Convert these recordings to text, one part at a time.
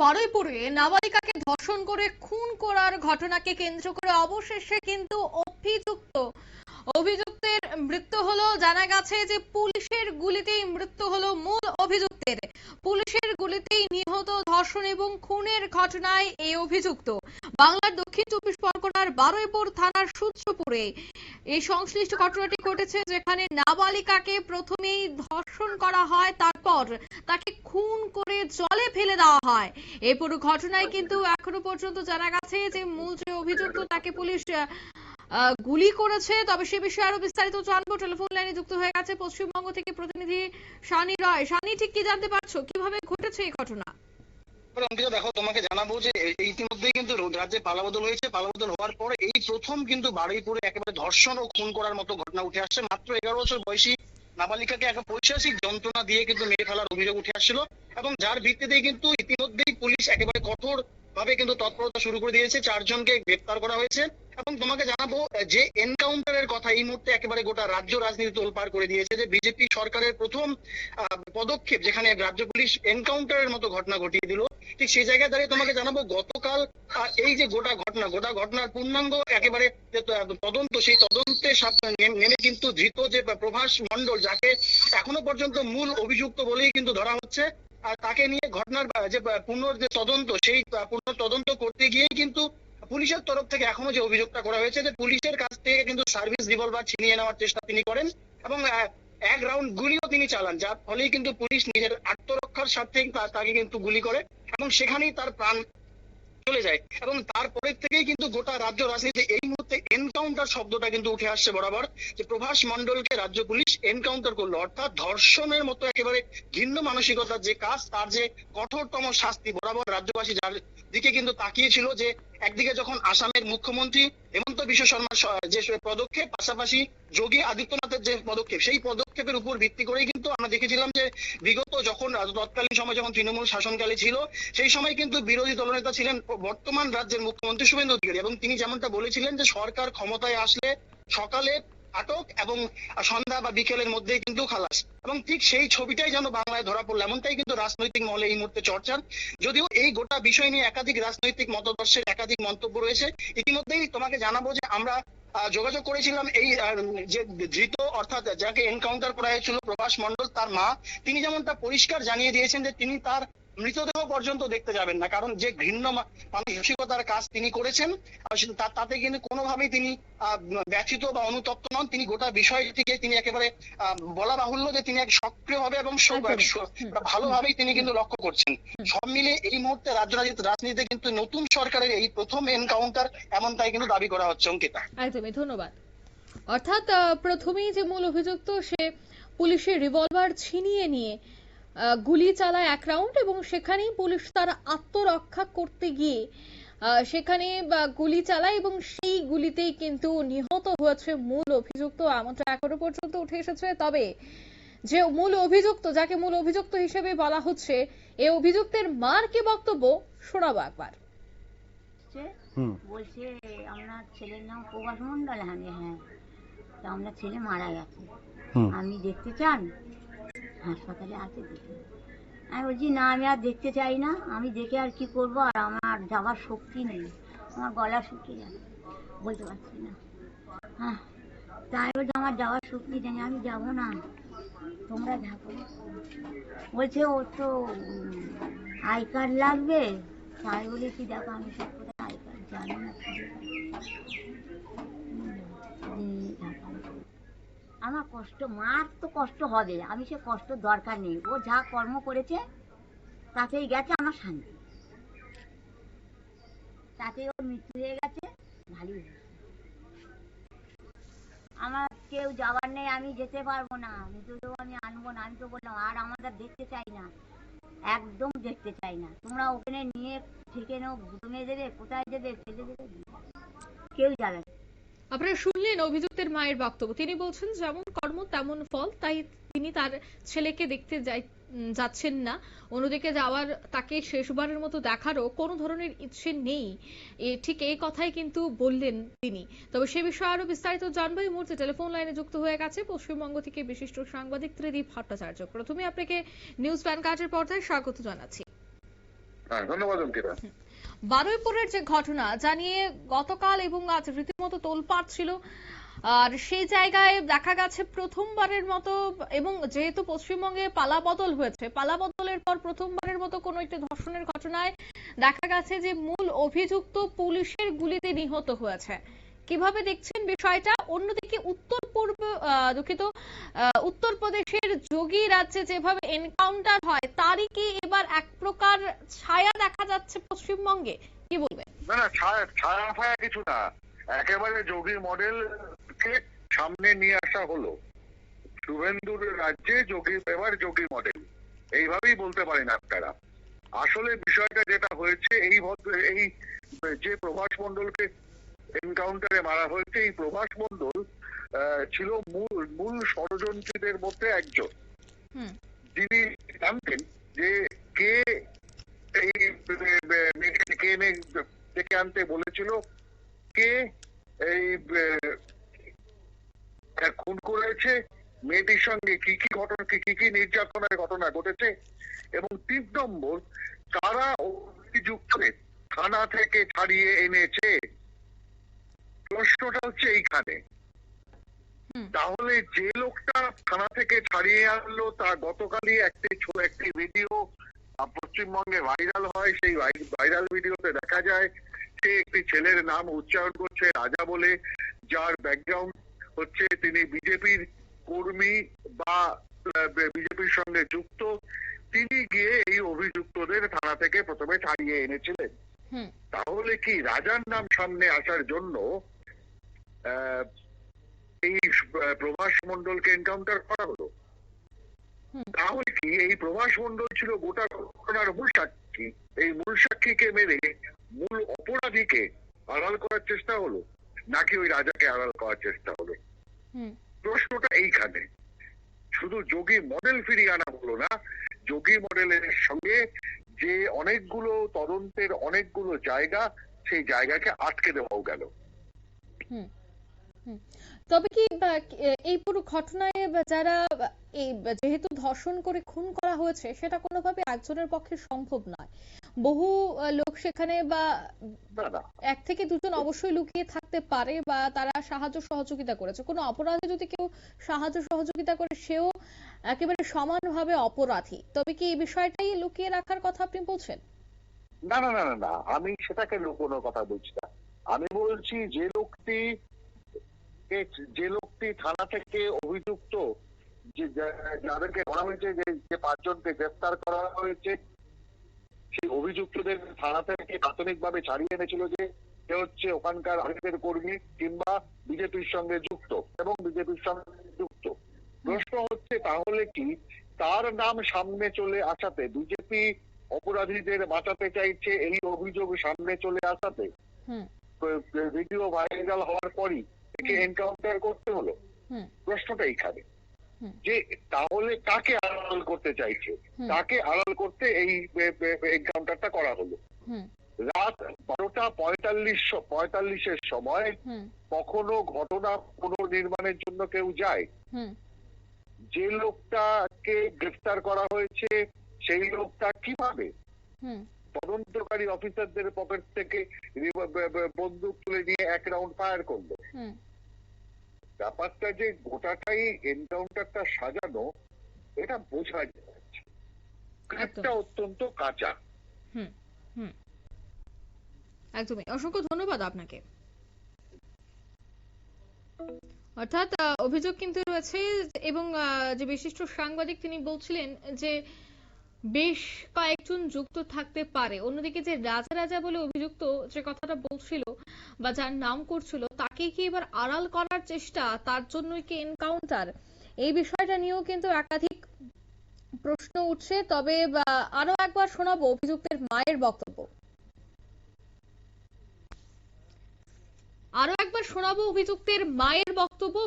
বারুইপুরে নাবালিকাকে ধর্ষণ করে খুন করার ঘটনাকে কেন্দ্র করে অবশেষে কিন্তু অভিযুক্তের মৃত্যু হলো। জানা গেছে যে পুলিশের গুলিতেই মৃত্যু হলো মূল অভিযুক্তের। পুলিশের গুলিতেই নিহত ধর্ষণ এবং খুনের ঘটনায় এই অভিযুক্ত। বাংলার দক্ষিণ 24 পরগনার বারুইপুর থানার সূত্রপুরে এই সংশ্লিষ্ট ঘটনাটি ঘটেছে, যেখানে নাবালিকাকে প্রথমেই ধর্ষণ করা হয়, তারপর তাকে খুন করে জলে ফেলে দেওয়া হয়। এই পুরো ঘটনায় কিন্তু এখনো পর্যন্ত জানা গেছে যে মূল যে অভিযুক্ত তাকে পুলিশ গুলি করেছে। তবে সে বিষয়ে আরো বিস্তারিত জানবো। টেলিফোন লাইনে যুক্ত হয়ে গেছে পশ্চিমবঙ্গ থেকে প্রতিনিধি শানি রয়। শানি, ঠিক কি জানতে পারছো, কিভাবে ঘটেছে এই ঘটনা? অঙ্কিতা, দেখো, তোমাকে জানাবো যে ইতিমধ্যেই কিন্তু রাজ্যে পালাবদল হয়েছে। পালাবদল হওয়ার পরে এই প্রথম কিন্তু বারুইপুরে একেবারে ধর্ষণ ও খুন করার মতো ঘটনা উঠে আসছে। মাত্র 11 বছর বয়সী নাবালিকাকে একটা পৈশাচিক যন্ত্রণা দিয়ে কিন্তু মেরে ফেলার অভিযোগ উঠে আসছিল, এবং যার ভিত্তিতেই কিন্তু ইতিমধ্যেই পুলিশ একেবারে কঠোর ভাবে কিন্তু তৎপরতা শুরু করে দিয়েছে। 4 জনকে গ্রেপ্তার করা হয়েছে। এবং তোমাকে জানাবো যে এনকাউন্টারের কথা এই মুহূর্তে একেবারে গোটা রাজ্য রাজনীতি তোলপাড় করে দিয়েছে, যে বিজেপি সরকারের প্রথম পদক্ষেপ, যেখানে রাজ্য পুলিশ এনকাউন্টারের মতো ঘটনা ঘটিয়ে দিল। ঠিক সেই জায়গায় দাঁড়িয়ে তোমাকে জানাবো, গতকাল এই যে গোটা ঘটনার পূর্ণাঙ্গ একেবারে তদন্ত, সেই তদন্তে নেমে কিন্তু ধৃত যে প্রভাস মণ্ডল, যাকে এখনো পর্যন্ত মূল অভিযুক্ত বলেই কিন্তু ধরা হচ্ছে, আর তাকে নিয়ে ঘটনার যে পূর্ণ যে তদন্ত, সেই পূর্ণ তদন্ত করতে গিয়েই কিন্তু পুলিশের তরফ থেকে এখনো যে অভিযোগটা করা হয়েছে, যে পুলিশের কাছ থেকে কিন্তু সার্ভিস রিভলভার ছিনিয়ে নেওয়ার চেষ্টা তিনি করেন, এবং এক রাউন্ড গুলিও তিনি চালান, যার ফলেই কিন্তু পুলিশ নিজের আত্মরক্ষার স্বার্থে তাকে কিন্তু গুলি করে, এবং সেখানেই তার প্রাণ চলে যায়। এবং তারপরে থেকেই কিন্তু গোটা রাজ্য রাজনীতি এই মুহূর্তে এনকাউন্টার শব্দটা কিন্তু উঠে আসছে বরাবর, যে প্রভাস মণ্ডলকে রাজ্য পুলিশ এনকাউন্টার করলো, অর্থাৎ ধর্ষণের মতো একেবারে ঘৃণ্য মানসিকতার যে কাজ, তার যে কঠোরতম শাস্তি বরাবর রাজ্যবাসী যার দিকে কিন্তু তাকিয়েছিল। যে একদিকে যখন আসামের মুখ্যমন্ত্রী হেমন্ত বিশ্ব শর্মার যে পদক্ষেপ, পাশাপাশি যোগী আদিত্যনাথের যে পদক্ষেপ, সেই পদক্ষেপের উপর ভিত্তি করেই কিন্তু আমরা দেখেছিলাম যে বিগত যখন তৎকালীন সময় যখন তৃণমূল শাসনকালে ছিল, সেই সময় কিন্তু বিরোধী দলনেতা ছিলেন বর্তমান রাজ্যের মুখ্যমন্ত্রী শুভেন্দু অধিকারী, এবং তিনি যেমনটা বলেছিলেন যে সরকার ক্ষমতায় আসলে সকালে আটক এবং সন্ধ্যা বা বিকেলের মধ্যে কিন্তু খালাস, এবং ঠিক সেই ছবিটাই যেন বাংলায় ধরা পড়লো, এমনটাই কিন্তু রাজনৈতিক মহলে এই মুহূর্তে চর্চার। যদিও এই গোটা বিষয় নিয়ে একাধিক রাজনৈতিক মতাদর্শের একাধিক মন্তব্য রয়েছে। ইতিমধ্যেই তোমাকে জানাবো যে আমরা যোগাযোগ করেছিলাম এই যে ধৃত, অর্থাৎ যাকে এনকাউন্টার করা হয়েছিল প্রভাস মণ্ডল, তার মা। তিনি যেমনটা পরিষ্কার জানিয়ে দিয়েছেন যে তিনি তার মৃতদেহ পর্যন্ত দেখতে যাবেন না, কারণ যে ঘৃণ্য মানসিকতার কাজ তিনি করেছেন তাতে কিন্তু কোনোভাবেই তিনি ব্যথিত বা অনুতপ্ত নন। তিনি গোটা বিষয়টিকে তিনি একেবারে বলা বাহুল্য যে তিনি এক সক্রিয়ভাবে এবং ভালোভাবেই তিনি কিন্তু লক্ষ্য করছেন। সব মিলে এই মুহূর্তে রাজনীতিতে কিন্তু নতুন সরকারের এই প্রথম এনকাউন্টার, এমনটাই কিন্তু দাবি করা হচ্ছে। অঙ্কিতা, একদমই, ধন্যবাদ। অর্থাৎ প্রথমেই যে মূল অভিযুক্ত, সে পুলিশের রিভলভার ছিনিয়ে নিয়ে গুলি চালায় এক রাউন্ড, এবং সেখানেই পুলিশ তার আত্মরক্ষা করতে গিয়ে সেখানে গুলি চালায়, এবং সেই গুলিতেই কিন্তু নিহত হয়েছে মূল অভিযুক্ত, এমনটা এখনো পর্যন্ত উঠে এসেছে। তবে যে মূল অভিযুক্ত, যাকে মূল অভিযুক্ত হিসেবে বলা হচ্ছে, এই অভিযুক্তের মার কি বক্তব্য শোনাবো একবার। বলছে আপনার ছেলের নাম প্রভাস মণ্ডল। হ্যাঁ, তা আপনার ছেলে মারা গেছে, আপনি দেখতে চান? হাসপাতালে আছে, দেখে। আমি বলছি না, আমি আর দেখতে চাই না, আমি দেখে আর কি করবো, আর আমার যাওয়ার শক্তি নেই, আমার গলা শুকিয়ে যাচ্ছে, বলতে পারছি না। হ্যাঁ, তাই বলছে আমার যাওয়ার শক্তি নেই, আমি যাবো না, তোমরা থাকো। বলছে ও তো আই কার্ড লাগবে। তাই বলেছি দেখো আমি সব করে আই কার্ড জানি না, আমার কষ্ট, মার তো কষ্ট হবে, আমি সে কষ্ট দরকার নেই, ও যা কর্ম করেছে তাতেই গেছে আমার শান্তি, তাতে ওর মৃত্যু হয়ে গেছে, ভালোই হয়েছে। আমার কেউ যাওয়ার নেই, আমি যেতে পারবো না, মৃতদেহ আমি আনবো না। আমি তো বললাম আর আমাদের দেখতে চাই না, একদম দেখতে চাই না, তোমরা ওখানে নিয়ে থেকে নাও, ঘুমে দেবে, কোথায় দেবে, ফেলে দেবে, কেউ যাবে না। আপনারা শুনলেন অভিযুক্তের মায়ের বক্তব্য। তিনি বলছেন যেমন কর্ম তেমন ফল, তাই তিনি তার ছেলেকে দেখতে যাচ্ছেন না। অন্যদিকে যাওয়ার, তাকে শেষবারের মতো দেখারও কোনো ধরনের ইচ্ছে নেই, ঠিক এই কথাই কিন্তু বললেন তিনি। তবে সে বিষয়ে আরো বিস্তারিত জানবো। এই মুহূর্তে টেলিফোন লাইনে যুক্ত হয়ে গেছে পশ্চিমবঙ্গ থেকে বিশিষ্ট সাংবাদিক ত্রিদীপ ভট্টাচার্য। প্রথমে আপনাকে নিউজ ভ্যানগার্ডের পর্দায় স্বাগত জানাচ্ছি। হ্যাঁ, ধন্যবাদ অঙ্কিতা। বারুইপুরের যে ঘটনা জানিয়ে গতকাল এবং আজ রীতিমতো তোলপাড় ছিল, আর সেই জায়গায় দেখা গেছে প্রথমবারের মতো, এবং যেহেতু পশ্চিমবঙ্গে পালাবদল হয়েছে, পালাবদলের পর প্রথমবারের মতো কোনো একটি ধর্ষণের ঘটনায় দেখা গেছে যে মূল অভিযুক্ত পুলিশের গুলিতে নিহত হয়েছে। কিভাবে দেখছেন বিষয়টা? অন্যদিকে উত্তরপ্রদেশের যোগী রাজ্যে যেভাবে এনকাউন্টার হয় তারই কি এবার এক প্রকার ছায়া দেখা যাচ্ছে পশ্চিমবঙ্গে, কি বলবেন? না, ছায়া ফায়া কিছু না, একেবারে যোগী মডেল কে সামনে নিয়ে আসা হলো। শুভেন্দুর রাজ্যে এবার যোগী মডেল, এইভাবেই বলতে পারেন আপনারা। আসলে বিষয়টা যেটা হয়েছে, এই যে প্রভাস মণ্ডলকে এনকাউন্টারে মারা হয়েছে, এই প্রভাস মণ্ডল ছিল মূল ষড়যন্ত্রীদের মধ্যে একজন। যিনি জানতেন যে কে এই মেয়েকে ডেকে আনতে বলেছিল, কে এই খুন করেছে, মেয়েটির সঙ্গে কি কি নির্যাতনের ঘটনা ঘটেছে, এবং ৩ নম্বর কারা অভিযুক্তকে থানা থেকে ছাড়িয়ে এনেছে। প্রশ্নটা হচ্ছে এইখানে। তাহলে যে লোকটা থানা থেকে ছাড়িয়ে আনলো, তা গতকালই একটি ভিডিও পশ্চিমবঙ্গে ভাইরাল হয়। সেই ভাইরাল ভিডিওতে দেখা যায় সে একটি ছেলের নাম উচ্চারণ করছে রাজা বলে, যার ব্যাকগ্রাউন্ড হচ্ছে তিনি বিজেপির কর্মী বা বিজেপির সঙ্গে যুক্ত। তিনি গিয়ে এই অভিযুক্তদের থানা থেকে প্রথমে ছাড়িয়ে এনেছিলেন। তাহলে কি রাজার নাম সামনে আসার জন্য এই প্রভাস মণ্ডলকে এনকাউন্টার করা হলো? তাহলে কি এই প্রভাস মণ্ডল ছিল গোটা ঘটনার মূল সাক্ষী? এই মূল সাক্ষীকে মেরে মূল অপরাধীকে আড়াল করার চেষ্টা হলো, নাকি ওই রাজাকে আড়াল করার চেষ্টা হলো? প্রশ্নটা এইখানে। শুধু যোগী মডেল ফিরিয়ে আনা হলো না, যোগী মডেলের সঙ্গে যে অনেকগুলো তদন্তের অনেকগুলো জায়গা, সেই জায়গাকে আটকে দেওয়াও গেল। তবে কি এই পুরো ঘটনায় যারা যেহেতু ধর্ষণ করে খুন করা হয়েছে, সেটা কোনোভাবে একজনের পক্ষে সম্ভব নয়। বহু লোক সেখানে বা 1 থেকে 2 জন অবশ্যই লুকিয়ে থাকতে পারে, বা তারা সাহায্য সহযোগিতা করেছে। কোনো অপরাধে যদি কেউ সাহায্য সহযোগিতা করে, সেও একেবারে সমানভাবে অপরাধী। তবে কি এই বিষয়টাই লুকিয়ে রাখার কথা আপনি বলছেন? না না না না, আমি সেটাকে লুকোনোর কথা বলছি না। আমি বলছি যে লোকটি থানা থেকে অভিযুক্ত, যাদেরকে ধরা হয়েছে, যে 5 জনকে গ্রেফতার করা হয়েছে, সেই অভিযুক্তদের থানা থেকে প্রাথমিকভাবে ছাড়িয়ে এনেছিল যে সে হচ্ছে ওখানকার আইনের কর্মী কিংবা বিজেপির সঙ্গে যুক্ত এবং বিজেপির সঙ্গে যুক্ত। প্রশ্ন হচ্ছে তাহলে কি তার নাম সামনে চলে আসাতে বিজেপি অপরাধীদের বাঁচাতে চাইছে? এই অভিযোগ সামনে চলে আসাতে ভিডিও ভাইরাল হওয়ার পরই একে এনকাউন্টার করতে হলো। প্রশ্নটা এইখানে যে তাহলে কাকে আড়াল করতে চাইছে, তাকে আড়াল করতে এই এনকাউন্টারটা করা হলো। রাত 12:45 সময় কখনো ঘটনা পুনর্নির্মাণের জন্য কেউ যায়? যে লোকটাকে গ্রেফতার করা হয়েছে সেই লোকটা কিভাবে তদন্তকারী অফিসারদের পকেট থেকে বন্দুক তুলে নিয়ে 1 রাউন্ড ফায়ার করলো? ব্যাপারটা যে গোটাটাই এনকাউন্টারটা সাজানো, এটা বোঝা যাচ্ছে। একটা অত্যন্ত কাঁচা। একদমই। অসংখ্য ধন্যবাদ আপনাকে। অর্থাৎ অভিযোগ কিন্তু রয়েছে, এবং যে বিশিষ্ট সাংবাদিক তিনি বলছিলেন যে বেশ কয়েকজন যুক্ত থাকতে পারে। অন্যদিকে যে রাজা বলে অভিযুক্ত যে কথাটা বলছিল বা যার নাম করছিল, তাকে কি এবার আড়াল করার চেষ্টা, তার জন্যই কি এনকাউন্টার? এই বিষয়টা নিয়েও কিন্তু একাধিক প্রশ্ন উঠছে। তবে আরো একবার শোনাবো অভিযুক্তের মায়ের বক্তব্য।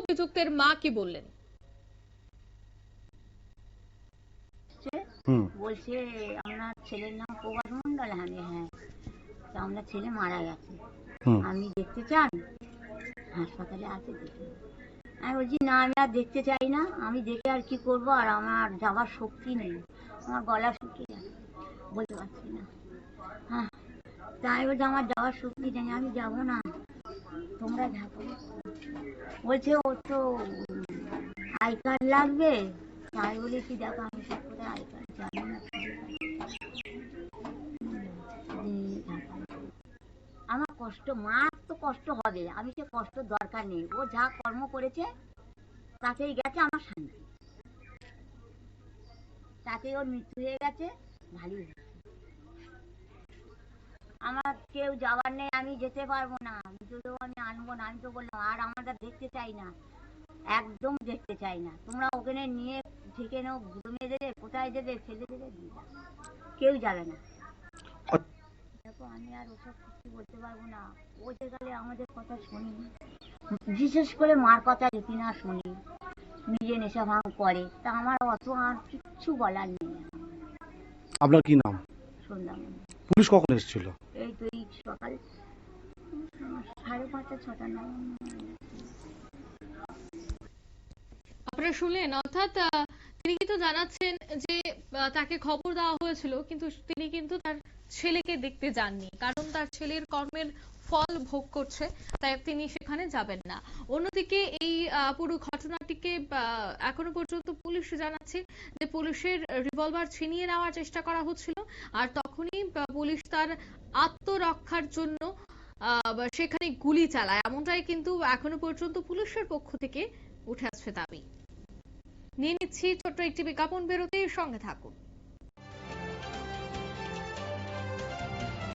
অভিযুক্তের মা কি বললেন। বলছে আপনার ছেলের নাম প্রভাস মণ্ডল? হ্যাঁ। তা আপনার ছেলে মারা গেছে, আপনি দেখতে চান? হাসপাতালে আছে, দেখে। আমি বলছি না, আমি আর দেখতে চাই না, আমি দেখে আর কি করবো, আর আমার যাওয়ার শক্তি নেই, আমার গলা শুকিয়ে যাচ্ছে, বলতে পারছি না। তাই বলছে আমার যাওয়ার শক্তি নেই, আমি যাব না, তোমরা থাকো। বলছে ওর তো আই কার্ড লাগবে। তাই বলেছি দেখো আমি সব করে আই কার্ড জানি না, আমার কষ্ট, মার তো কষ্ট হবে, আমি সে কষ্ট দরকার নেই, ও যা কর্ম করেছে তাতেই গেছে আমার শান্তি, তাতেই ওর মৃত্যু হয়ে গেছে, ভালোই হয়েছে। আমার কেউ যাওয়ার নেই, আমি যেতে পারবো না, মৃতদেহ আমি আনবো না। আমি তো বললাম আর আমরা দেখতে চাই না, একদম দেখতে চাই না, তোমরা ওখানে নিয়ে ঢেকে নাও, জমিয়ে দেবে, কোথায় দেবে, ফেলে দেবে, কেউ যাবে না। দেখো আমি আর ওসব কিছু বলতে পারবো না, ও যে গেলে আমাদের কথা শুনি, বিশেষ করে মার কথা যদি না শুনি, নিজে নেশা ভাঙ করে, তা আমার অত আর কিচ্ছু বলার নেই। আপনার কি নাম? সন্ধ্যা পুলিশ কখন এসেছিল? এই তো এই সকাল 5:30 6টা নাম। আপনারা শুনলেন, অর্থাৎ তিনি কিন্তু জানাচ্ছেন যে তাকে খবর দেওয়া হয়েছিল, কিন্তু তিনি কিন্তু তার ছেলেকে দেখতে যাননি, কারণ তার ছেলের কর্মের ফল ভোগ করছে, তাই তিনি সেখানে যাবেন না। অন্যদিকে এই পুরো ঘটনাটিকে এখনো পর্যন্ত পুলিশ জানাচ্ছে যে পুলিশের রিভলভার ছিনিয়ে নেওয়ার চেষ্টা করা হচ্ছিল, আর তখনই পুলিশ তার আত্মরক্ষার জন্য সেখানে গুলি চালায়, এমনটাই কিন্তু এখনো পর্যন্ত পুলিশের পক্ষ থেকে উঠে আসছে দাবি। নিয়ে নিচ্ছি ছোট্ট একটি বিজ্ঞাপন বিরতির, সঙ্গে থাকুন।